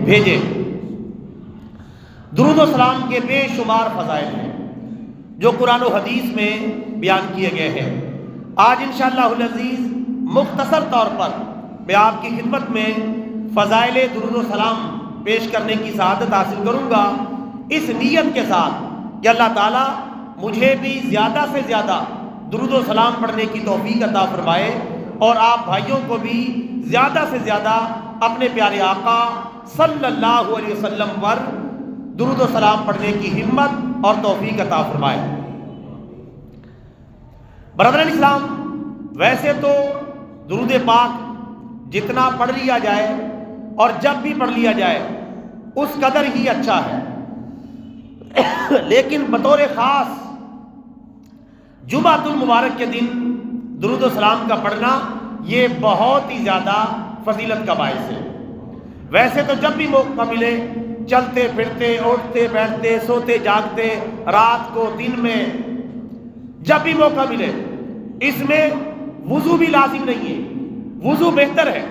بھیجے۔ درود و سلام کے بے شمار فضائل ہیں جو قرآن و حدیث میں بیان کیے گئے ہیں۔ آج انشاءاللہ العزیز مختصر طور پر میں آپ کی خدمت میں فضائل درود و سلام پیش کرنے کی سعادت حاصل کروں گا، اس نیت کے ساتھ کہ اللہ تعالیٰ مجھے بھی زیادہ سے زیادہ درود و سلام پڑھنے کی توفیق عطا فرمائے اور آپ بھائیوں کو بھی زیادہ سے زیادہ اپنے پیارے آقا صلی اللہ علیہ وسلم پر درود و سلام پڑھنے کی ہمت اور توفیق عطا فرمائے۔ برادران اسلام، ویسے تو درود پاک جتنا پڑھ لیا جائے اور جب بھی پڑھ لیا جائے اس قدر ہی اچھا ہے، لیکن بطور خاص جمعۃ المبارک کے دن درود و سلام کا پڑھنا یہ بہت ہی زیادہ فضیلت کا باعث ہے۔ ویسے تو جب بھی موقع ملے، چلتے پھرتے، اٹھتے بیٹھتے، سوتے جاگتے، رات کو دن میں جب بھی موقع ملے، اس میں وضو بھی لازم نہیں ہے۔ وضو بہتر ہے،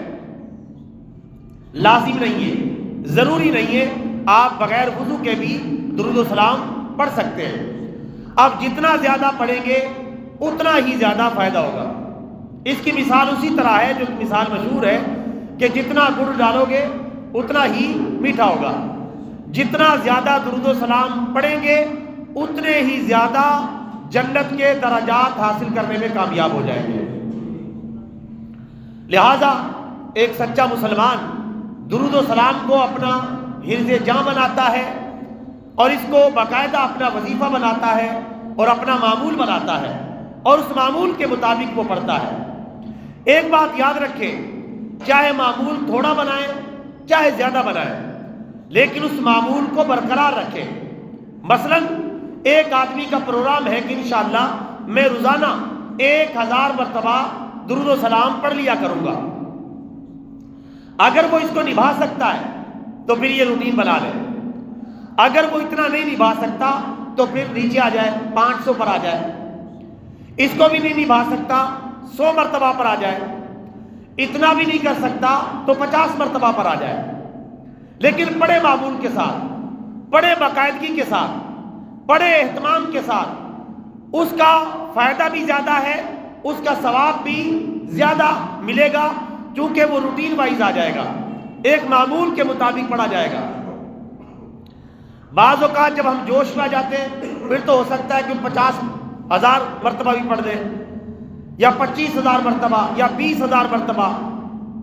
لازم نہیں ہے، ضروری نہیں ہے، آپ بغیر وضو کے بھی درود و سلام پڑھ سکتے ہیں۔ اب جتنا زیادہ پڑھیں گے اتنا ہی زیادہ فائدہ ہوگا۔ اس کی مثال اسی طرح ہے جو مثال مشہور ہے کہ جتنا گڑ ڈالو گے اتنا ہی میٹھا ہوگا۔ جتنا زیادہ درود و سلام پڑھیں گے اتنے ہی زیادہ جنت کے درجات حاصل کرنے میں کامیاب ہو جائیں گے۔ لہذا ایک سچا مسلمان درود و سلام کو اپنا حرز جاں بناتا ہے اور اس کو باقاعدہ اپنا وظیفہ بناتا ہے اور اپنا معمول بناتا ہے اور اس معمول کے مطابق وہ پڑھتا ہے۔ ایک بات یاد رکھیں، چاہے معمول تھوڑا بنائیں چاہے زیادہ بنائیں، لیکن اس معمول کو برقرار رکھیں۔ مثلا ایک آدمی کا پروگرام ہے کہ انشاءاللہ میں روزانہ 1000 مرتبہ درود و سلام پڑھ لیا کروں گا۔ اگر وہ اس کو نبھا سکتا ہے تو پھر یہ روٹین بنا لے، اگر وہ اتنا نہیں نبھا سکتا تو پھر نیچے آ جائے، 500 پر آ جائے۔ اس کو بھی نہیں نبھا سکتا 100 مرتبہ پر آ جائے، اتنا بھی نہیں کر سکتا تو 50 مرتبہ پر آ جائے، لیکن بڑے معمول کے ساتھ، بڑے باقاعدگی کے ساتھ، بڑے اہتمام کے ساتھ، اس کا فائدہ بھی زیادہ ہے، اس کا ثواب بھی زیادہ ملے گا، کیونکہ وہ روٹین وائز آ جائے گا، ایک معمول کے مطابق پڑھا جائے گا۔ بعض اوقات جب ہم جوش میں آ جاتے ہیں پھر تو ہو سکتا ہے کہ 50,000 مرتبہ بھی پڑھ دیں، یا 25,000 مرتبہ، یا 20,000 مرتبہ،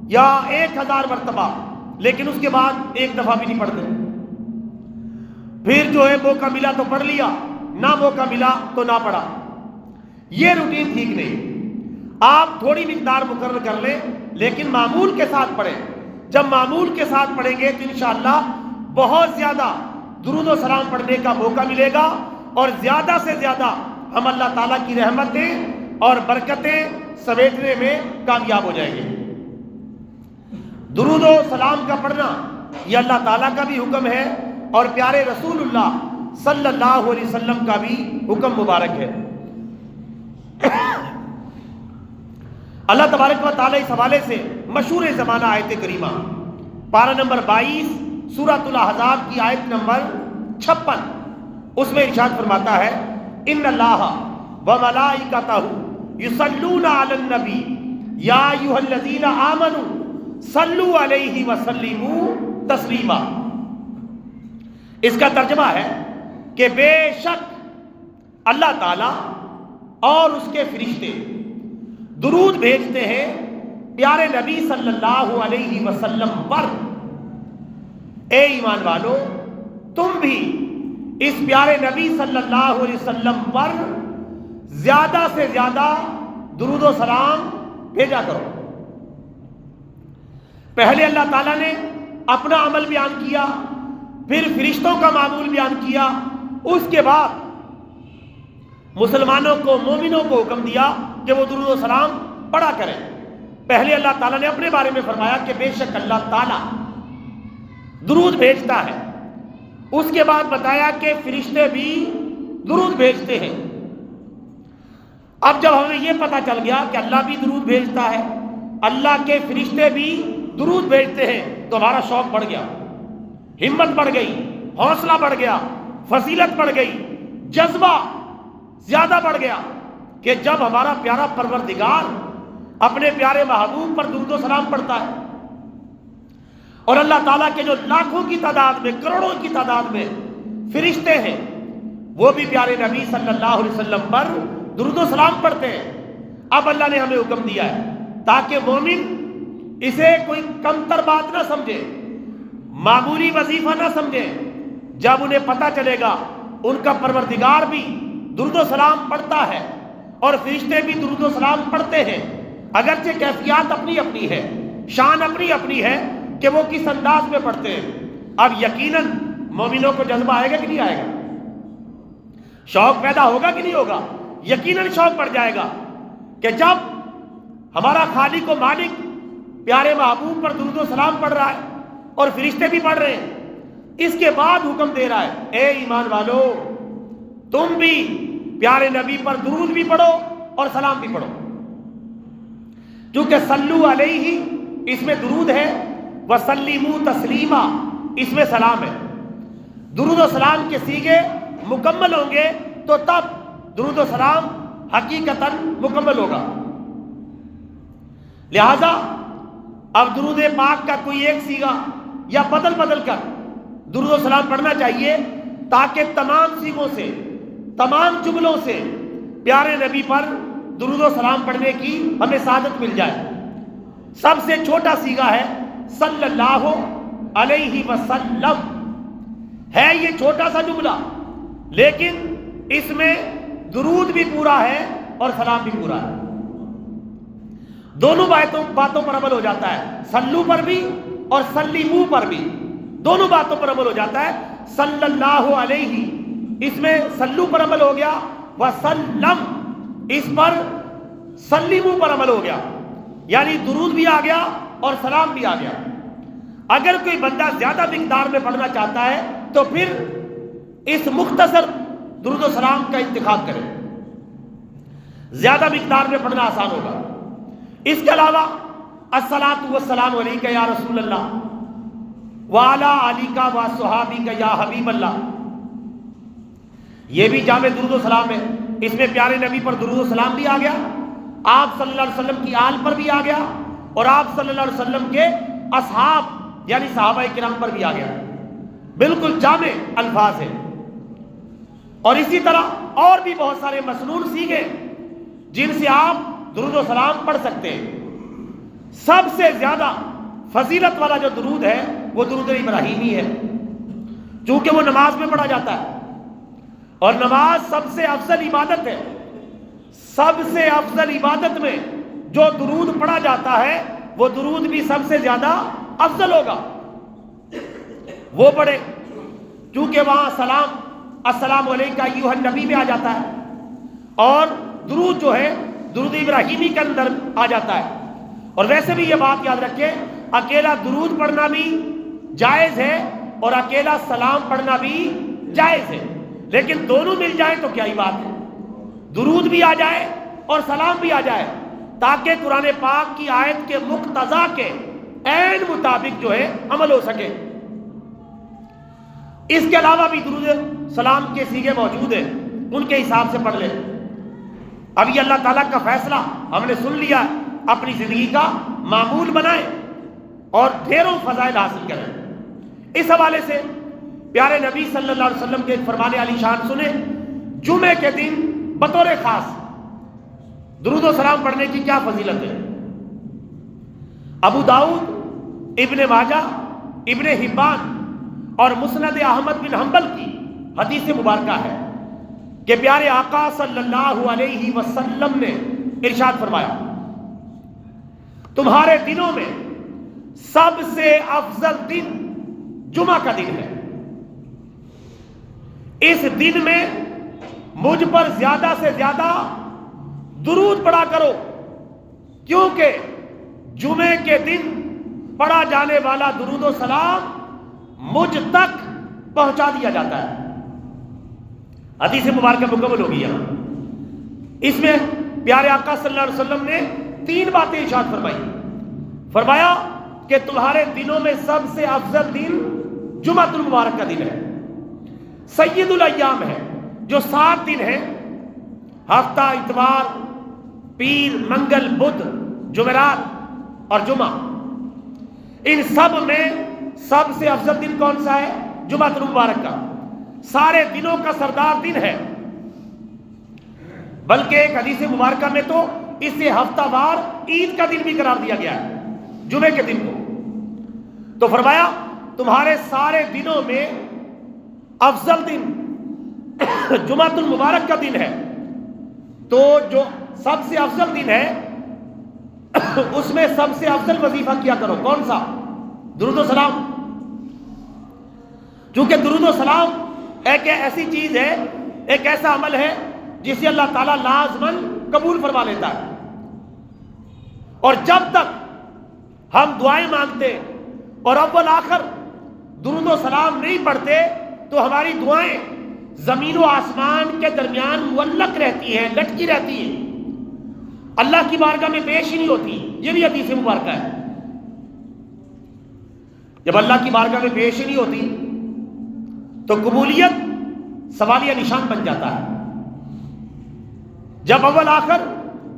یا 1,000 مرتبہ، لیکن اس کے بعد ایک دفعہ بھی نہیں پڑھتے۔ پھر جو ہے موقع ملا تو پڑھ لیا، نہ موقع ملا تو نہ پڑھا۔ یہ روٹین ٹھیک نہیں۔ آپ تھوڑی مقدار مقرر کر لیں لیکن معمول کے ساتھ پڑھیں۔ جب معمول کے ساتھ پڑھیں گے تو انشاءاللہ بہت زیادہ درود و سلام پڑھنے کا موقع ملے گا اور زیادہ سے زیادہ ہم اللہ تعالیٰ کی رحمتیں اور برکتیں سمیٹنے میں کامیاب ہو جائیں گے۔ درود و سلام کا پڑھنا یہ اللہ تعالیٰ کا بھی حکم ہے اور پیارے رسول اللہ صلی اللہ علیہ وسلم کا بھی حکم مبارک ہے۔ اللہ تبارک و تعالیٰ اس حوالے سے مشہور زمانہ آیت کریمہ پارہ نمبر 22 سورۃ الاحزاب کی آیت نمبر 56، اس میں ارشاد فرماتا ہے، ان اللہ و ملائکتہ یصلون علی النبی یا ایھا الذین آمنوا صلوا علیہ وسلموا تسلیما۔ اس کا ترجمہ ہے کہ بے شک اللہ تعالی اور اس کے فرشتے درود بھیجتے ہیں پیارے نبی صلی اللہ علیہ وسلم پر۔ اے ایمان والو، تم بھی اس پیارے نبی صلی اللہ علیہ وسلم پر زیادہ سے زیادہ درود و سلام بھیجا کرو۔ پہلے اللہ تعالیٰ نے اپنا عمل بیان کیا، پھر فرشتوں کا معمول بیان کیا، اس کے بعد مسلمانوں کو، مومنوں کو حکم دیا کہ وہ درود و سلام پڑھا کریں۔ پہلے اللہ تعالیٰ نے اپنے بارے میں فرمایا کہ بے شک اللہ تعالیٰ درود بھیجتا ہے، اس کے بعد بتایا کہ فرشتے بھی درود بھیجتے ہیں۔ اب جب ہمیں یہ پتہ چل گیا کہ اللہ بھی درود بھیجتا ہے، اللہ کے فرشتے بھی درود بھیجتے ہیں، تو ہمارا شوق بڑھ گیا، ہمت بڑھ گئی، حوصلہ بڑھ گیا، فضیلت بڑھ گئی، جذبہ زیادہ بڑھ گیا کہ جب ہمارا پیارا پروردگار اپنے پیارے محبوب پر درود و سلام پڑھتا ہے اور اللہ تعالیٰ کے جو لاکھوں کی تعداد میں، کروڑوں کی تعداد میں فرشتے ہیں، وہ بھی پیارے نبی صلی اللہ علیہ وسلم پر درود و سلام پڑھتے ہیں. اب اللہ نے ہمیں حکم دیا ہے تاکہ مومن اسے کوئی کمتر بات نہ سمجھے، معمولی وظیفہ نہ سمجھے. جب انہیں پتہ چلے گا ان کا پروردگار بھی درود و سلام پڑھتا ہے اور فرشتے بھی درود و سلام پڑھتے ہیں، اگرچہ کیفیات اپنی اپنی ہے، شان اپنی اپنی ہے کہ وہ کس انداز میں پڑھتے ہیں، اب یقیناً مومنوں کو جذبہ آئے گا کہ نہیں آئے گا؟ شوق پیدا ہوگا کہ نہیں ہوگا؟ یقیناً شوق پڑ جائے گا کہ جب ہمارا خالق و مالک پیارے محبوب پر درود و سلام پڑھ رہا ہے اور فرشتے بھی پڑھ رہے ہیں، اس کے بعد حکم دے رہا ہے اے ایمان والو تم بھی پیارے نبی پر درود بھی پڑھو اور سلام بھی پڑھو. کیونکہ صلو علیہ اس میں درود ہے، وسلموا تسلیما اس میں سلام ہے. درود و سلام کے صیغے مکمل ہوں گے تو تب درود و سلام حقیقتاً مکمل ہوگا. لہذا اب درود پاک کا کوئی ایک صیغہ یا بدل بدل کر درود و سلام پڑھنا چاہیے تاکہ تمام صیغوں سے، تمام جملوں سے پیارے نبی پر درود و سلام پڑھنے کی ہمیں سعادت مل جائے. سب سے چھوٹا صیغہ ہے صلی اللہ علیہ وسلم، ہے یہ چھوٹا سا جملہ، لیکن اس میں درود بھی پورا ہے اور سلام بھی پورا ہے. دونوں باتوں پر عمل ہو جاتا ہے، صلو پر بھی اور سلیمو پر بھی، دونوں باتوں پر عمل ہو جاتا ہے. صلی اللہ علیہ اس میں صلو پر عمل ہو گیا، وسلم اس پر سلیمو پر عمل ہو گیا، یعنی درود بھی آ گیا اور سلام بھی آ گیا. اگر کوئی بندہ زیادہ مقدار میں پڑھنا چاہتا ہے تو پھر اس مختصر درود و سلام کا انتخاب کرے، زیادہ مقدار میں پڑھنا آسان ہوگا. اس کے علاوہ الصلاۃ والسلام علیک یا رسول اللہ وعلی آلک وصحابک یا حبیب اللہ، یہ بھی جامع درود و سلام ہے. اس میں پیارے نبی پر درود و سلام بھی آ گیا، آپ صلی اللہ علیہ وسلم کی آل پر بھی آ گیا اور آپ صلی اللہ علیہ وسلم کے اصحاب یعنی صحابہ کرام پر بھی آ گیا. بالکل جامع الفاظ ہے. اور اسی طرح اور بھی بہت سارے مسنون صیغے جن سے آپ درود و سلام پڑھ سکتے ہیں. سب سے زیادہ فضیلت والا جو درود ہے وہ درود ابراہیمی ہے، چونکہ وہ نماز میں پڑھا جاتا ہے اور نماز سب سے افضل عبادت ہے. سب سے افضل عبادت میں جو درود پڑھا جاتا ہے وہ درود بھی سب سے زیادہ افضل ہوگا، وہ پڑھے، کیونکہ وہاں سلام السلام علیکم ایھا النبی میں آ جاتا ہے اور درود جو ہے درود ابراہیمی کے اندر آ جاتا ہے. اور ویسے بھی یہ بات یاد رکھیں اکیلا درود پڑھنا بھی جائز ہے اور اکیلا سلام پڑھنا بھی جائز ہے، لیکن دونوں مل جائیں تو کیا ہی بات ہے. درود بھی آ جائے اور سلام بھی آ جائے تاکہ قرآن پاک کی آیت کے مقتضا کے عین مطابق جو ہے عمل ہو سکے. اس کے علاوہ بھی درود سلام کے صیغے موجود ہیں، ان کے حساب سے پڑھ لیں. اب یہ اللہ تعالیٰ کا فیصلہ ہم نے سن لیا، اپنی زندگی کا معمول بنائیں اور ڈھیروں فضائل حاصل کریں. اس حوالے سے پیارے نبی صلی اللہ علیہ وسلم کے ایک فرمان علی شان سنیں. جمعے کے دن بطور خاص درود و سلام پڑھنے کی کیا فضیلت ہے. ابو داؤد، ابن ماجہ، ابن حبان اور مسند احمد بن حنبل کی حدیث مبارکہ ہے کہ پیارے آقا صلی اللہ علیہ وسلم نے ارشاد فرمایا تمہارے دنوں میں سب سے افضل دن جمعہ کا دن ہے. اس دن میں مجھ پر زیادہ سے زیادہ درود پڑھا کرو، کیونکہ جمعے کے دن پڑھا جانے والا درود و سلام مجھ تک پہنچا دیا جاتا ہے. حدیث مبارکہ مکمل ہو گیا. اس میں پیارے آقا صلی اللہ علیہ وسلم نے 3 باتیں ارشاد فرمایا کہ تمہارے دنوں میں سب سے افضل دن جمعۃ المبارک کا دن ہے، سید الایام ہے، جو 7 دن ہیں، ہفتہ، اتوار، پیر، منگل، بدھ، جمعرات اور جمعہ، ان سب میں سب سے افضل دن کون سا ہے؟ جمعۃ المبارک کا، سارے دنوں کا سردار دن ہے، بلکہ ایک حدیث مبارکہ میں تو اسے ہفتہ وار عید کا دن بھی قرار دیا گیا ہے، جمعے کے دن کو۔ تو فرمایا تمہارے سارے دنوں میں افضل دن جمعۃ المبارک کا دن ہے، تو جو سب سے افضل دن ہے اس میں سب سے افضل وظیفہ کیا کرو، کون سا؟ درود و سلام۔ چونکہ درود و سلام ایک ایسی چیز ہے، ایک ایسا عمل ہے جسے اللہ تعالیٰ لازماً قبول فرما لیتا ہے، اور جب تک ہم دعائیں مانگتے اور اول آخر درود و سلام نہیں پڑھتے تو ہماری دعائیں زمین و آسمان کے درمیان معلق رہتی ہیں، لٹکی رہتی ہیں، اللہ کی بارگاہ میں پیش ہی نہیں ہوتی۔ یہ بھی حدیث مبارکہ ہے، جب اللہ کی بارگاہ میں پیش ہی نہیں ہوتی تو قبولیت سوالیہ نشان بن جاتا ہے۔ جب اول آخر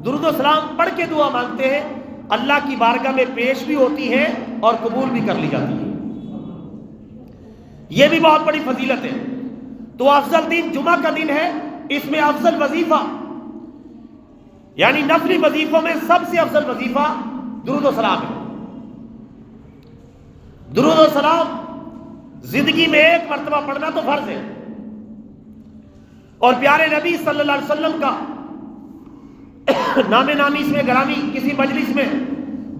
درود و سلام پڑھ کے دعا مانگتے ہیں، اللہ کی بارگاہ میں پیش بھی ہوتی ہے اور قبول بھی کر لی جاتی ہے۔ یہ بھی بہت بڑی فضیلت ہے۔ تو افضل دن جمعہ کا دن ہے، اس میں افضل وظیفہ یعنی نفلی وظیفوں میں سب سے افضل وظیفہ درود و سلام ہے۔ درود و سلام زندگی میں ایک مرتبہ پڑھنا تو فرض ہے، اور پیارے نبی صلی اللہ علیہ وسلم کا نام نامی اس میں گرامی کسی مجلس میں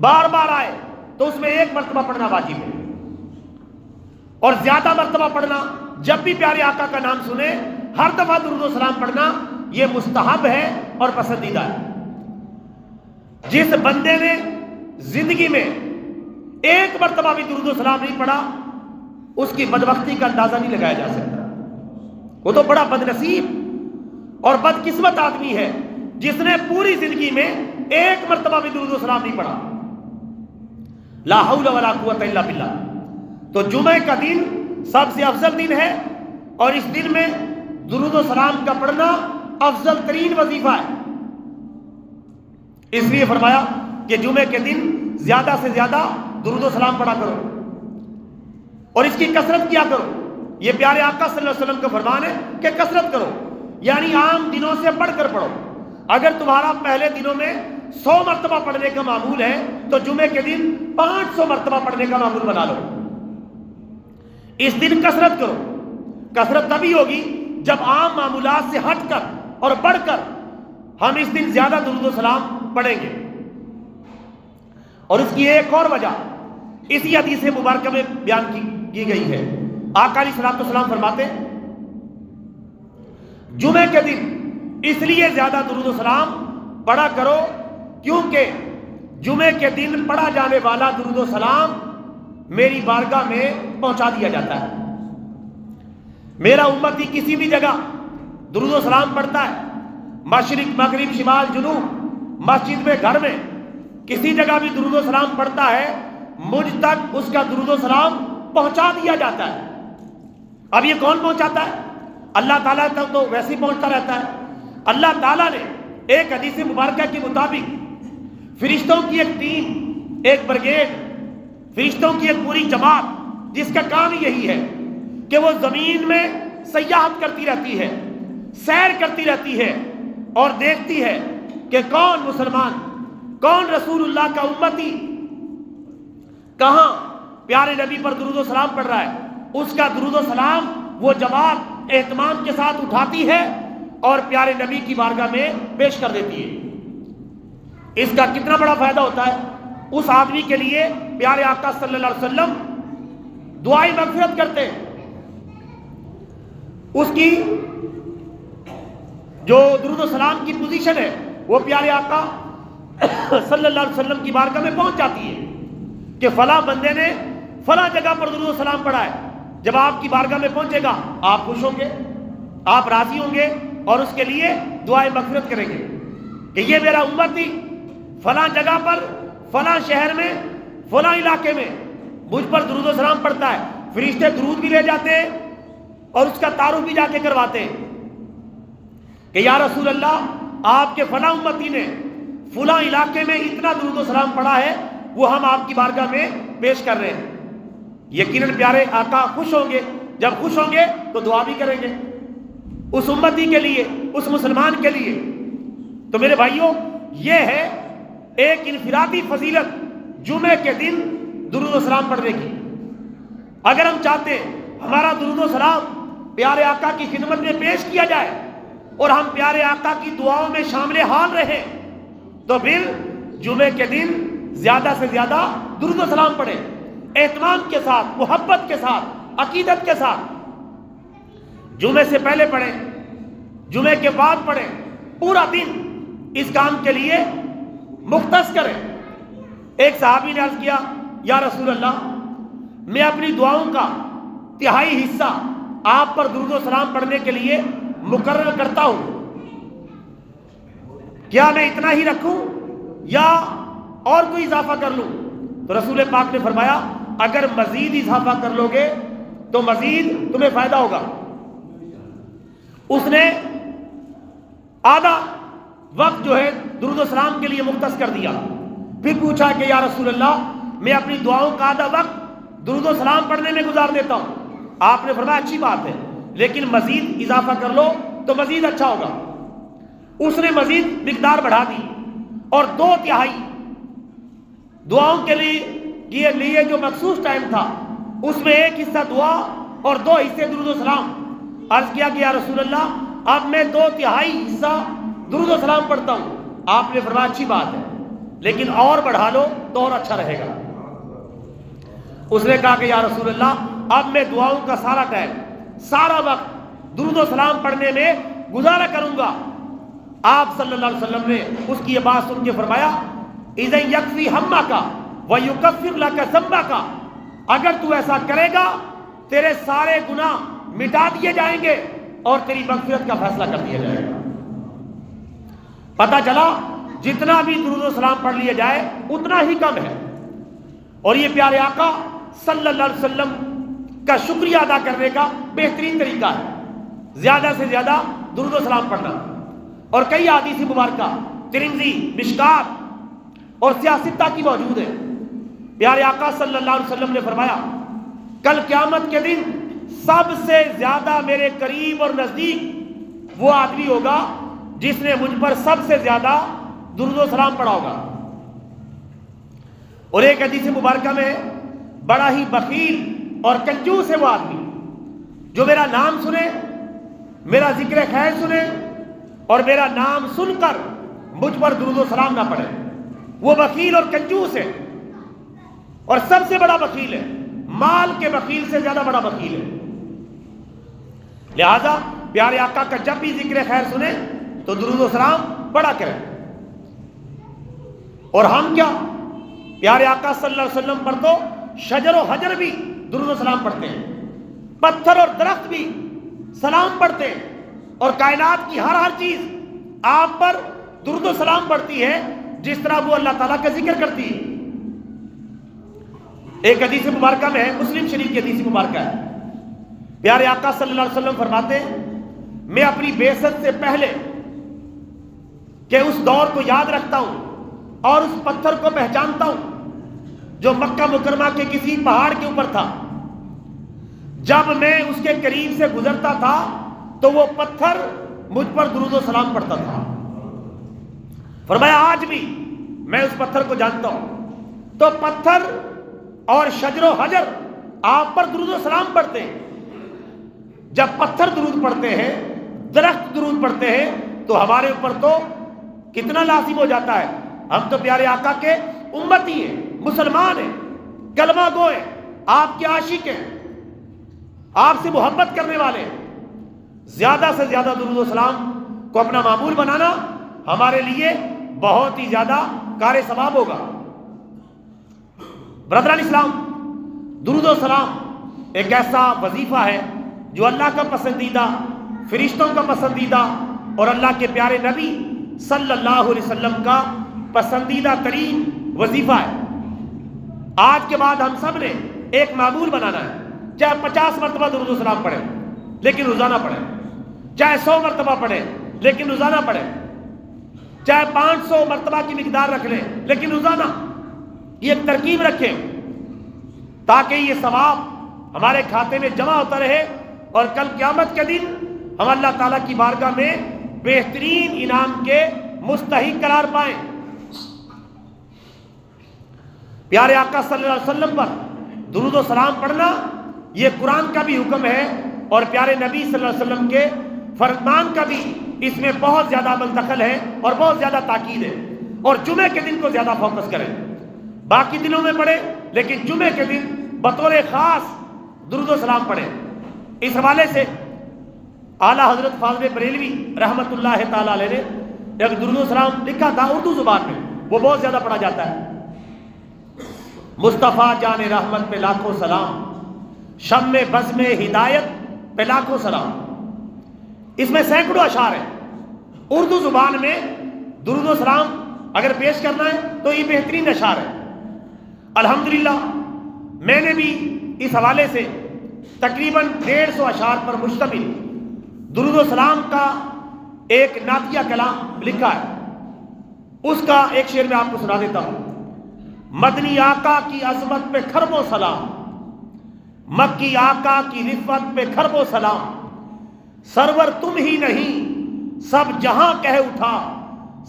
بار بار آئے تو اس میں ایک مرتبہ پڑھنا واجب ہے، اور زیادہ مرتبہ پڑھنا، جب بھی پیارے آقا کا نام سنے ہر دفعہ درود و سلام پڑھنا، یہ مستحب ہے اور پسندیدہ ہے۔ جس بندے نے زندگی میں ایک مرتبہ بھی درود و سلام نہیں پڑھا، اس کی بدبختی کا اندازہ نہیں لگایا جا سکتا۔ وہ تو بڑا بد نصیب اور بدقسمت آدمی ہے جس نے پوری زندگی میں ایک مرتبہ بھی درود و سلام نہیں پڑھا۔ لا حول ولا قوت الا باللہ۔ تو جمعہ کا دن سب سے افضل دن ہے، اور اس دن میں درود و سلام کا پڑھنا افضل ترین وظیفہ ہے۔ اس لیے فرمایا کہ جمعے کے دن زیادہ سے زیادہ درود و سلام پڑھا کرو اور اس کی کثرت کیا کرو۔ یہ پیارے آقا صلی اللہ علیہ وسلم کا فرمان ہے کہ کثرت کرو، یعنی عام دنوں سے بڑھ کر پڑھو۔ اگر تمہارا پہلے دنوں میں 100 مرتبہ پڑھنے کا معمول ہے تو جمعے کے دن 500 مرتبہ پڑھنے کا معمول بنا لو۔ اس دن کثرت کرو۔ کثرت تبھی ہوگی جب عام معمولات سے ہٹ کر اور بڑھ کر ہم اس دن زیادہ درود و سلام پڑھیں گے۔ اور اس کی ایک اور وجہ اسی حدیث مبارکہ میں بیان کی گئی ہے۔ آقا علیہ الصلوۃ والسلام فرماتے ہیں جمعے کے دن اس لیے زیادہ درود و سلام پڑھا کرو کیونکہ جمعے کے دن پڑھا جانے والا درود و سلام میری بارگاہ میں پہنچا دیا جاتا ہے۔ میرا امتی کسی بھی جگہ درود و سلام پڑھتا ہے، مشرق، مغرب، شمال، جنوب، مسجد میں، گھر میں، کسی جگہ بھی درود و سلام پڑھتا ہے، مجھ تک اس کا درود و سلام پہنچا دیا جاتا ہے۔ اب یہ کون پہنچاتا ہے؟ اللہ تعالیٰ تک تو ویسے ہی پہنچتا رہتا ہے۔ اللہ تعالیٰ نے ایک حدیث مبارکہ کے مطابق فرشتوں کی ایک ٹیم، ایک بریگیڈ، فرشتوں کی ایک پوری جماعت جس کا کام یہی ہے کہ وہ زمین میں سیاحت کرتی رہتی ہے، سیر کرتی رہتی ہے اور دیکھتی ہے کہ کون مسلمان، کون رسول اللہ کا امتی کہاں پیارے نبی پر درود و سلام پڑھ رہا ہے۔ اس کا درود و سلام وہ جماعت اہتمام کے ساتھ اٹھاتی ہے اور پیارے نبی کی بارگاہ میں پیش کر دیتی ہے۔ اس کا کتنا بڑا فائدہ ہوتا ہے اس آدمی کے لیے۔ پیارے آقا صلی اللہ علیہ وسلم دعائیں مغفرت کرتے ہیں، اس کی جو درود و سلام کی پوزیشن ہے وہ پیارے آقا صلی اللہ علیہ وسلم کی بارگاہ میں پہنچ جاتی ہے کہ فلاں بندے نے فلاں جگہ پر درود و سلام پڑھا ہے۔ جب آپ کی بارگاہ میں پہنچے گا آپ خوش ہوں گے، آپ راضی ہوں گے اور اس کے لیے دعائیں مغفرت کریں گے کہ یہ میرا امتی فلاں جگہ پر، فلاں شہر میں، فلاں علاقے میں مجھ پر درود و سلام پڑھتا ہے، فرشتے درود بھی لے جاتے ہیں اور اس کا تعارف بھی جا کے کرواتے ہیں کہ یا رسول اللہ آپ کے فلاں امتی نے فلاں علاقے میں اتنا درود و سلام پڑھا ہے، وہ ہم آپ کی بارگاہ میں پیش کر رہے ہیں۔ یقیناً پیارے آقا خوش ہوں گے، جب خوش ہوں گے تو دعا بھی کریں گے اس امتی کے لیے، اس مسلمان کے لیے۔ تو میرے بھائیوں، یہ ہے ایک انفرادی فضیلت جمعے کے دن درود و سلام پڑھنے کی۔ اگر ہم چاہتے ہیں ہمارا درود و سلام پیارے آقا کی خدمت میں پیش کیا جائے اور ہم پیارے آقا کی دعاؤں میں شامل حال رہیں، تو پھر جمعے کے دن زیادہ سے زیادہ درود و سلام پڑھیں، اہتمام کے ساتھ، محبت کے ساتھ، عقیدت کے ساتھ۔ جمعے سے پہلے پڑھیں، جمعے کے بعد پڑھیں، پورا دن اس کام کے لیے مختص کریں۔ ایک صحابی نے عرض کیا یا رسول اللہ، میں اپنی دعاؤں کا تہائی حصہ آپ پر درود و سلام پڑھنے کے لیے مقرر کرتا ہوں، کیا میں اتنا ہی رکھوں یا اور کوئی اضافہ کر لوں؟ تو رسول پاک نے فرمایا اگر مزید اضافہ کر لو گے تو مزید تمہیں فائدہ ہوگا۔ اس نے آدھا وقت جو ہے درود و سلام کے لیے مختص کر دیا، پھر پوچھا کہ یا رسول اللہ، میں اپنی دعاؤں کا آدھا وقت درود و سلام پڑھنے میں گزار دیتا ہوں۔ آپ نے فرمایا اچھی بات ہے، لیکن مزید اضافہ کر لو تو مزید اچھا ہوگا۔ اس نے مزید مقدار بڑھا دی اور 2/3 دعاؤں کے لیے جو مخصوص ٹائم تھا اس میں 1 حصہ دعا اور 2 حصے درود و سلام۔ عرض کیا کہ یا رسول اللہ، اب میں 2/3 حصہ درود و سلام پڑھتا ہوں۔ آپ نے فرمایا اچھی بات ہے، لیکن اور بڑھا لو تو اور اچھا رہے گا۔ اس نے کہا کہ یا رسول اللہ، اب میں دعاؤں کا سارا ٹائم، سارا وقت درود و سلام پڑھنے میں گزارا کروں گا۔ آپ صلی اللہ علیہ وسلم نے اس کی یہ بات سن کے فرمایا اِذَن یکفی ہمّکَ وَیُکَفِّرْ لَکَ ذَنبَکَ، اگر تو ایسا کرے گا تیرے سارے گناہ مٹا دیے جائیں گے اور تیری مغفرت کا فیصلہ کر دیا جائے گا۔ پتہ چلا جتنا بھی درود و سلام پڑھ لیا جائے اتنا ہی کم ہے، اور یہ پیارے آقا صلی اللہ علیہ وسلم کا شکریہ ادا کرنے کا بہترین طریقہ ہے، زیادہ سے زیادہ درود و سلام پڑھنا۔ اور کئی احادیث مبارکہ ترمذی، مشکات اور سیاستہ کی موجود ہے۔ پیارے آقا صلی اللہ علیہ وسلم نے فرمایا کل قیامت کے دن سب سے زیادہ میرے قریب اور نزدیک وہ آدمی ہوگا جس نے مجھ پر سب سے زیادہ درود و سلام پڑھا ہوگا۔ اور ایک حدیث مبارکہ میں بڑا ہی بخیل اور کنجوس ہے وہ آدمی جو میرا نام سنے، میرا ذکر خیر سنے اور میرا نام سن کر مجھ پر درود و سلام نہ پڑھے۔ وہ بخیل اور کنجوس ہے، اور سب سے بڑا بخیل ہے، مال کے بخیل سے زیادہ بڑا بخیل ہے۔ لہذا پیارے آقا کا جب بھی ذکر خیر سنے تو درود و سلام پڑھا کریں۔ اور ہم کیا، پیارے آقا صلی اللہ علیہ وسلم پر تو شجر و حجر بھی درود و سلام پڑھتے ہیں، پتھر اور درخت بھی سلام پڑھتے ہیں، اور کائنات کی ہر چیز آپ پر درود و سلام پڑھتی ہے جس طرح وہ اللہ تعالیٰ کا ذکر کرتی ہے۔ ایک حدیث مبارکہ میں ہے، مسلم شریف کی حدیث مبارکہ ہے، پیارے آقا صلی اللہ علیہ وسلم فرماتے ہیں میں اپنی بعثت سے پہلے کہ اس دور کو یاد رکھتا ہوں اور اس پتھر کو پہچانتا ہوں جو مکہ مکرمہ کے کسی پہاڑ کے اوپر تھا۔ جب میں اس کے قریب سے گزرتا تھا تو وہ پتھر مجھ پر درود و سلام پڑھتا تھا۔ فرمایا آج بھی میں اس پتھر کو جانتا ہوں۔ تو پتھر اور شجر و حجر آپ پر درود و سلام پڑھتے ہیں۔ جب پتھر درود پڑھتے ہیں، درخت درود پڑھتے ہیں، تو ہمارے اوپر تو کتنا لازم ہو جاتا ہے۔ ہم تو پیارے آقا کے امتی ہیں، مسلمان ہیں، کلمہ گو ہیں، آپ کے عاشق ہیں، آپ سے محبت کرنے والے ہیں۔ زیادہ سے زیادہ درود و سلام کو اپنا معمول بنانا ہمارے لیے بہت ہی زیادہ کار ثواب ہوگا۔ برادران اسلام، درود و سلام ایک ایسا وظیفہ ہے جو اللہ کا پسندیدہ، فرشتوں کا پسندیدہ اور اللہ کے پیارے نبی صلی اللہ علیہ وسلم کا پسندیدہ ترین وظیفہ ہے۔ آج کے بعد ہم سب نے ایک معمول بنانا ہے، چاہے 50 مرتبہ درود و سلام پڑھیں لیکن روزانہ پڑھیں، چاہے 100 مرتبہ پڑھیں لیکن روزانہ پڑھیں، چاہے 500 مرتبہ کی مقدار رکھ لیں لیکن روزانہ یہ ایک ترکیب رکھیں تاکہ یہ ثواب ہمارے کھاتے میں جمع ہوتا رہے اور کل قیامت کے دن ہم اللہ تعالیٰ کی بارگاہ میں بہترین انعام کے مستحق قرار پائیں۔ پیارے آقا صلی اللہ علیہ وسلم پر درود و سلام پڑھنا یہ قرآن کا بھی حکم ہے اور پیارے نبی صلی اللہ علیہ وسلم کے فرمان کا بھی اس میں بہت زیادہ عمل دخل ہے اور بہت زیادہ تاکید ہے۔ اور جمعے کے دن کو زیادہ فوکس کریں، باقی دنوں میں پڑھیں لیکن جمعے کے دن بطور خاص درود و سلام پڑھیں۔ اس حوالے سے اعلیٰ حضرت فاضل بریلوی رحمۃ اللہ تعالیٰ علیہ نے ایک درود و سلام لکھا تھا اردو زبان میں، وہ بہت زیادہ پڑھا جاتا ہے۔ مصطفیٰ جان رحمت پہ لاکھوں سلام، شم بزم ہدایت پہ لاکھوں سلام۔ اس میں سینکڑوں اشعار ہیں۔ اردو زبان میں درود و سلام اگر پیش کرنا ہے تو یہ بہترین اشعار ہے۔ الحمدللہ میں نے بھی اس حوالے سے تقریباً 150 اشعار پر مشتمل درود و سلام کا ایک نعتیہ کلام لکھا ہے۔ اس کا ایک شعر میں آپ کو سنا دیتا ہوں۔ مدنی آقا کی عظمت پہ کھربوں سلام، مکی آقا کی رفعت پہ کھربوں سلام، سرور تم ہی نہیں سب جہاں کہہ اٹھا،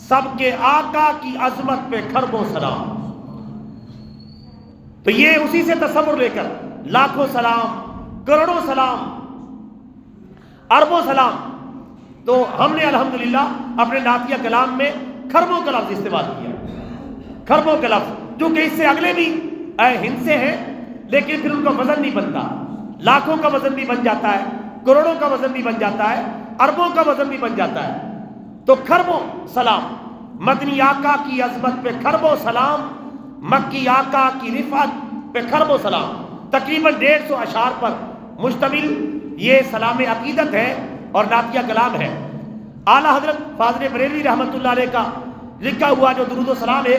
سب کے آقا کی عظمت پہ کھربوں سلام۔ تو یہ اسی سے تصور لے کر لاکھوں سلام، کروڑوں سلام، اربوں سلام، تو ہم نے الحمدللہ اپنے نعتیہ کلام میں کھربوں کا لفظ استعمال کیا، کھربوں کا لفظ، کیونکہ اس سے اگلے بھی ہند سے ہیں لیکن پھر ان کا وزن نہیں بنتا، لاکھوں کا وزن بھی بن جاتا ہے، کروڑوں کا وزن بھی بن جاتا ہے، اربوں کا وزن بھی بن جاتا ہے۔ تو کھربوں سلام، مدنی آقا کی عظمت پہ کھربوں سلام، مکی آقا کی رفعت پہ کھربوں سلام۔ تقریباً 150 اشعار پر مشتمل یہ سلام عقیدت ہے اور نعتیہ کلام ہے۔ اعلیٰ حضرت فاضل بریلوی رحمۃ اللہ علیہ کا لکھا ہوا جو درود و سلام ہے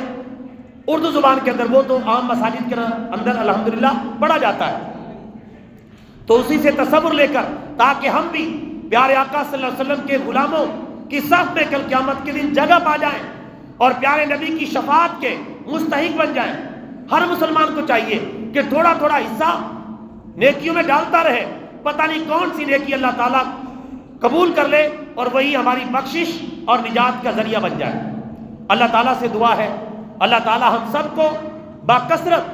اردو زبان کے اندر، وہ تو عام مساجد کے اندر الحمدللہ پڑھا جاتا ہے۔ تو اسی سے تصور لے کر تاکہ ہم بھی پیارے آقا صلی اللہ علیہ وسلم کے غلاموں کی صف میں کل قیامت کے دن جگہ پا جائیں اور پیارے نبی کی شفاعت کے مستحق بن جائیں۔ ہر مسلمان کو چاہیے کہ تھوڑا تھوڑا حصہ نیکیوں میں ڈالتا رہے، پتہ نہیں کون سی نیکی اللہ تعالیٰ قبول کر لے اور وہی ہماری بخشش اور نجات کا ذریعہ بن جائے۔ اللہ تعالیٰ سے دعا ہے اللہ تعالیٰ ہم سب کو باکثرت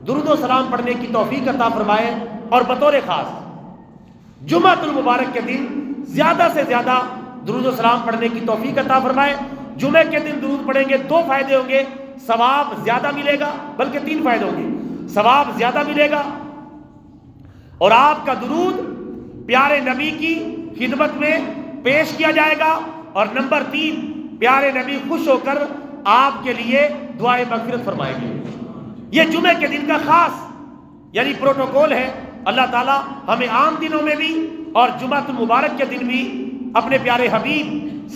درود و سلام پڑھنے کی توفیق عطا فرمائے اور بطور خاص جمعۃ المبارک کے دن زیادہ سے زیادہ درود و سلام پڑھنے کی توفیق عطا فرمائے۔ جمعے کے دن درود پڑھیں گے 2 فائدے ہوں گے، ثواب زیادہ ملے گا، بلکہ 3 فائدے ہوں گے، ثواب زیادہ ملے گا اور آپ کا درود پیارے نبی کی خدمت میں پیش کیا جائے گا، اور نمبر 3 پیارے نبی خوش ہو کر آپ کے لیے دعائے مغفرت فرمائیں گے۔ یہ جمعے کے دن کا خاص یعنی پروٹوکول ہے۔ اللہ تعالیٰ ہمیں عام دنوں میں بھی اور جمعۃ المبارک کے دن بھی اپنے پیارے حبیب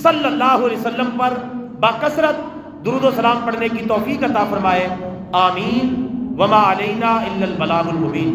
صلی اللہ علیہ وسلم پر باکثرت درود و سلام پڑھنے کی توفیق عطا فرمائے۔ آمین۔ وما علینا الا البلاغ المبین۔